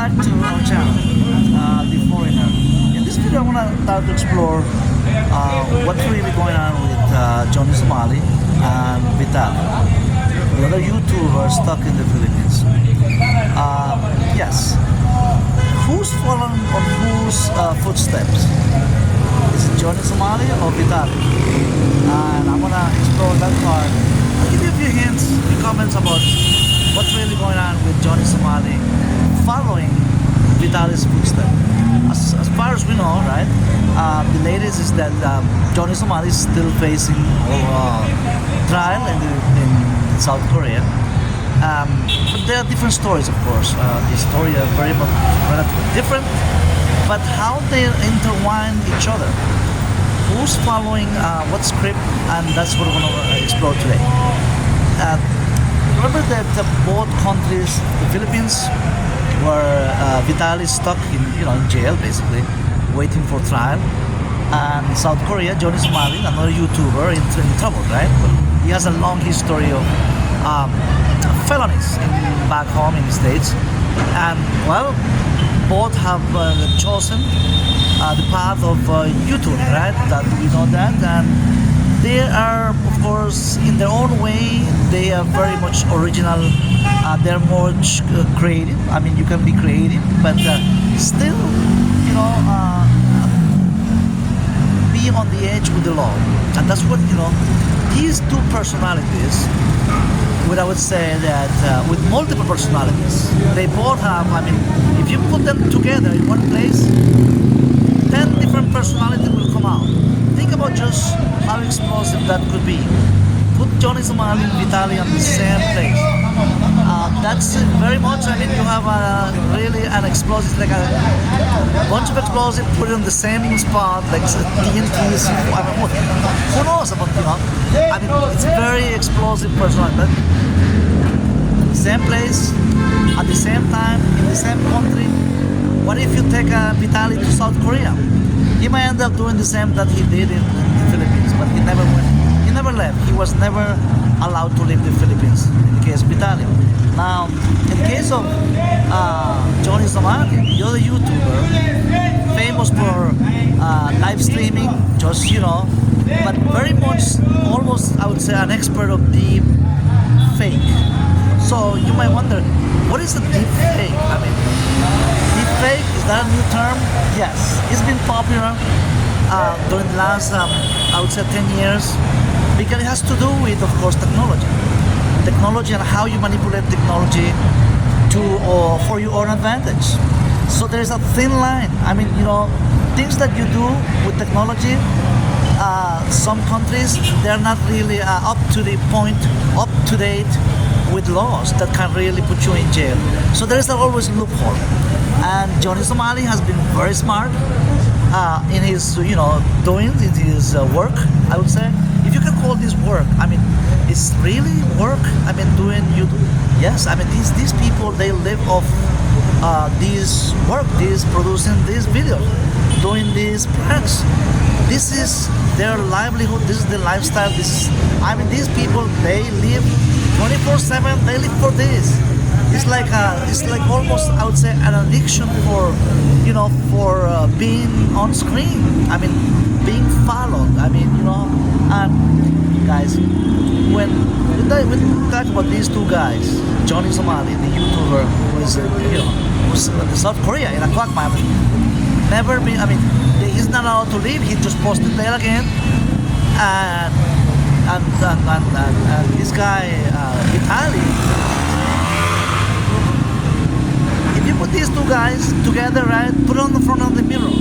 back to our channel, The Foreigner. In this video, I want to start to explore what's really going on with Johnny Somali and Vitaly, the other YouTuber stuck in the Philippines. Yes, who's following on whose footsteps? Is it Johnny Somali or Vitaly? And I'm gonna explore that part. I'll give you a few hints, a few comments about what's really going on with Johnny Somali following Vitaly's footsteps. As far as we know, right, the latest is that Johnny Somali is still facing trial in South Korea. But there are different stories, of course. The story are very much relatively different, but how they intertwine each other. Who's following what script, and that's what we're going to explore today. Remember that both countries, the Philippines, where Vitaly is stuck in jail basically, waiting for trial, and South Korea, Johnny Somali, another YouTuber, in trouble, right? He has a long history of felonies back home in the States, and well, both have chosen the path of YouTube, right? That we know that, and they are, of course, in their own way, they are very much original. They're much creative. I mean, you can be creative, but still, be on the edge with the law, and that's what these two personalities. What I would say that with multiple personalities, they both have. I mean, if you put them together in one place, 10 different personalities will come out. Think about just how explosive that could be. Put Johnny Somali and Vitaly on the same place. That's very much, I mean, you have really an explosive, like a bunch of explosives put it on the same spot, like TNTs. I mean, who knows about, I mean, it's very explosive personality. But at the same place, at the same time, in the same country. What if you take Vitaly to South Korea? He might end up doing the same that he did in the Philippines, but he never went. He never left. He was never allowed to leave the Philippines, in the case of Vitaly. Now, in the case of Johnny Somali, the other YouTuber, famous for live streaming, just, but very much, almost, I would say, an expert of deep fake. So you might wonder, what is a deep fake? I mean, deepfake, is that a new term? Yes, it's been popular during the last, I would say, 10 years, because it has to do with, of course, technology and how you manipulate technology to for your own advantage. So there is a thin line. I mean, things that you do with technology, some countries, they're not really up to the point, up to date with laws that can really put you in jail. So there is always a loophole. And Johnny Somali has been very smart in his, doing in his work, I would say. If you can call this work, I mean, it's really work. I mean, yes, I mean, these people, they live off this work, producing these videos, doing these pranks. This is their livelihood, this is their lifestyle, I mean, these people, they live 24/7, they live for this. It's like almost, I would say, an addiction for being on screen. I mean, being followed. I mean, and guys, when we talk about these two guys, Johnny Somali, the YouTuber who is who's in South Korea in a quagmire, never been. I mean, he's not allowed to leave. He just posted there again, and this guy Vitaly. If you put these two guys together, right, put it on the front of the mirror,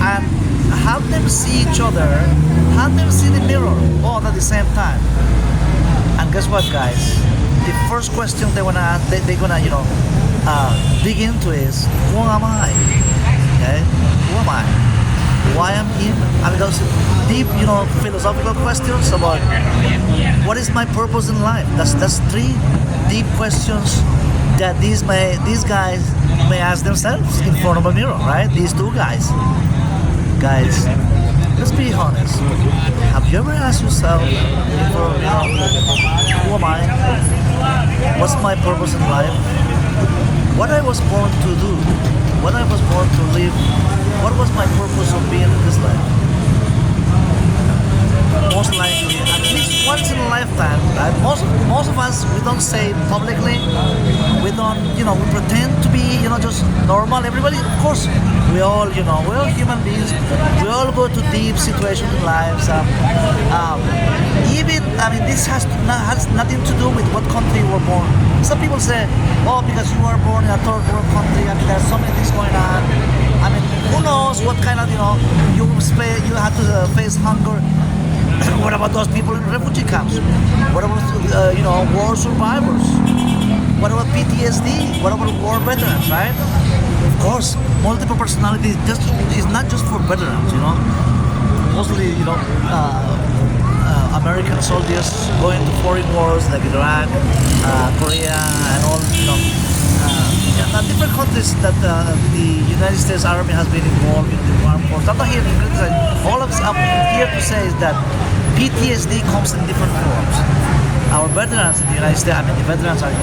and have them see each other, have them see the mirror all at the same time. And guess what, guys? The first question they're gonna dig into is, who am I? Okay, who am I? Why I'm here? I mean, those deep, philosophical questions about what is my purpose in life. That's three deep questions that these guys may ask themselves in front of a mirror, right? These two guys. Guys, let's be honest. Have you ever asked yourself, who am I? What's my purpose in life? what I was born to do, what I was born to live, what was my purpose of being in this life. Most likely, at least once in a lifetime, right? Most of us, we don't say it publicly. We don't, we pretend to be, just normal. Everybody, of course, we're all human beings. We all go to deep situations in lives. This has nothing to do with what country you were born. Some people say, oh, because you were born in a third world country. There's so many things going on. Who knows what kind of, you had to face hunger. What about those people in refugee camps? What about, war survivors? What about PTSD? What about war veterans, right? Of course, multiple personality is not just for veterans, Mostly, American soldiers going to foreign wars like Iraq, Korea, and all, different countries that the United States Army has been involved in the armed forces. I'm not here to criticize. All of us, I'm here to say is that PTSD comes in different forms. Our veterans in the United States, the veterans are,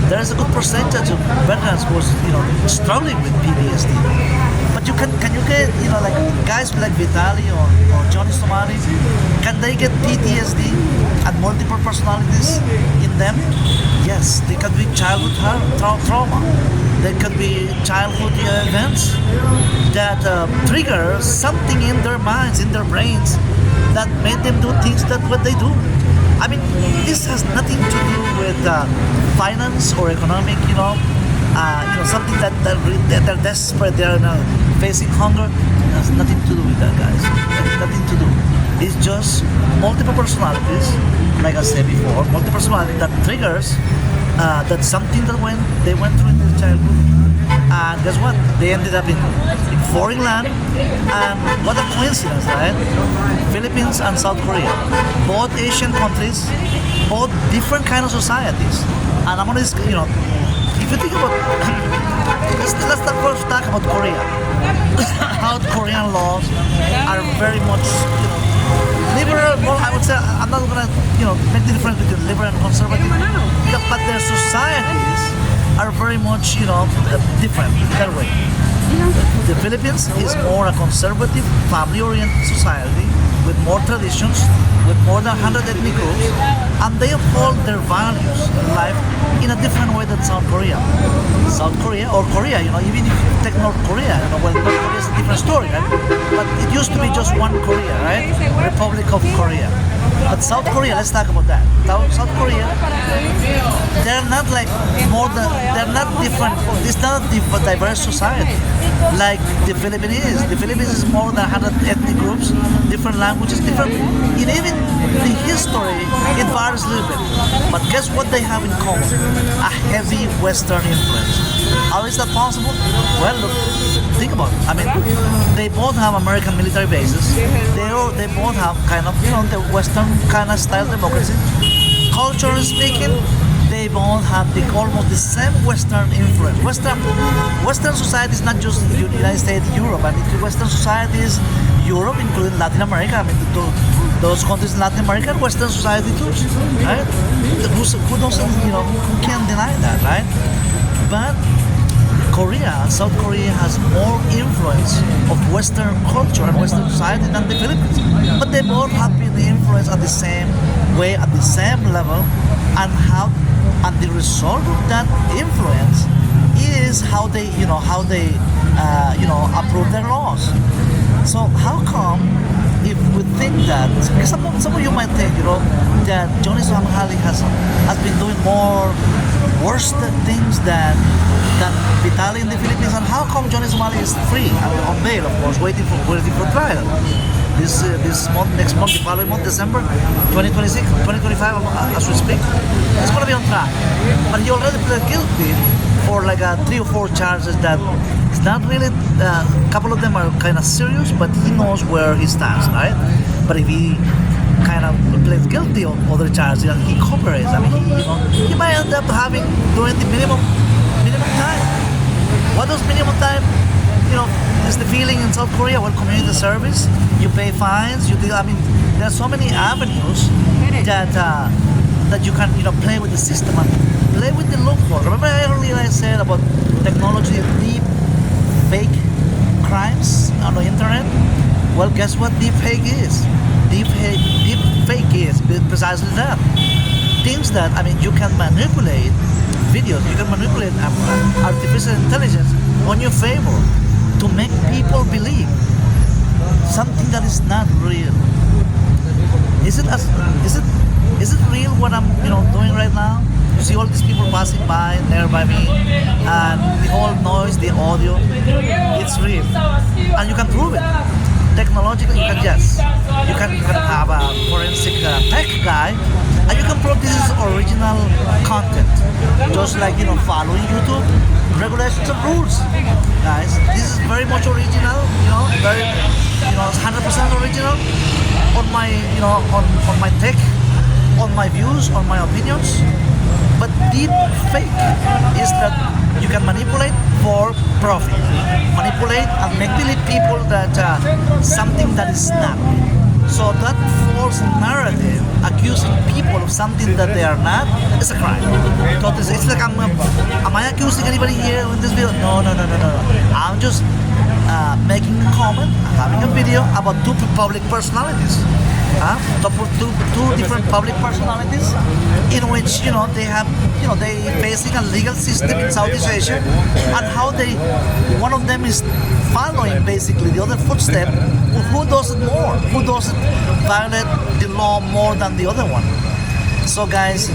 there's a good percentage of veterans who are, struggling with PTSD. But can you get, like guys like Vitaly or Johnny Somali, can they get PTSD and multiple personalities in them? Yes, they could be childhood trauma. They could be childhood events that trigger something in their minds, in their brains, that made them do things that what they do. This has nothing to do with finance or economic, something that they're desperate, they're facing hunger. It has nothing to do with that, guys. Nothing to do. It's just multiple personalities, like I said before, multiple personalities that triggers that something that they went through in their childhood. And guess what? They ended up in foreign land. And what a coincidence, right? Philippines and South Korea, both Asian countries, both different kind of societies. And I'm gonna, if you think about, let's first talk about Korea. How Korean laws are very much, liberal. Well, I would say I'm not gonna, make the difference between liberal and conservative, but their societies are very much, different that way. The Philippines is more a conservative, family-oriented society with more traditions, with more than 100 ethnic groups, and they uphold their values in life in a different way than South Korea. South Korea or Korea, even if you take North Korea, North Korea is a different story, right? But it used to be just one Korea, right? Republic of Korea. But South Korea, let's talk about that. South Korea, they're not like they're not different. It's not a diverse society like the Philippines is. The Philippines is more than 100 ethnic groups, different languages, different. Even the history, it varies a little bit. But guess what they have in common? A heavy Western influence. How is that possible? Well, look, think about it. They both have American military bases. They both have kind of, the Western kind of style democracy. Culturally speaking, they both have almost the same Western influence. Western society is not just the United States, Europe, Western societies, Europe, including Latin America. Those countries in Latin America are Western society too, right? Who doesn't, who can deny that, right? But South Korea has more influence of Western culture and Western society than the Philippines. But they both have been influenced at the same way, at the same level, and the result of that influence is how they approve their laws. So how come, if we think that, because some of you might think, that Johnny Somali has been doing more worse things than Vitaly in the Philippines, and how come Johnny Somali is free on bail, of course, waiting for trial? This month, next month, the following month, December 2026, 2025, as we speak, it's going to be on trial. But he already pled guilty for like 3 or 4 charges that it's not really, a couple of them are kind of serious, but he knows where he stands, right? But if he kind of pleads guilty on other charges, he cooperates. He might end up doing the minimum time. What does minimum time? Is the feeling in South Korea? Well, community service, you pay fines, there are so many avenues that you can, play with the system and play with the loophole. Remember I said about technology, deep fake crimes on the internet. Well, guess what deepfake is? Deepfake is precisely that. Things that, I mean, you can manipulate videos, you can manipulate artificial intelligence on your favor to make people believe something that is not real. Is it real what I'm doing right now? You see all these people passing by nearby me, and the whole noise, the audio, it's real, and you can prove it. Technologically, you can you can have a forensic tech guy, and you can prove this is original content, just like following YouTube regulations and rules, guys. This is very much original, very 100% original on my on my tech, on my views, on my opinions. But deep fake is that you can manipulate for profit, manipulate and make believe people that something that is not. So that false narrative accusing people of something that they are not is a crime. So it's like am I accusing anybody here in this video? No. I'm just making a comment, having a video about two public personalities. Two different public personalities in which they have they facing a legal system in Southeast Asia, and how one of them is following basically the other footstep. Who does it more? Who does it violate the law more than the other one? So guys,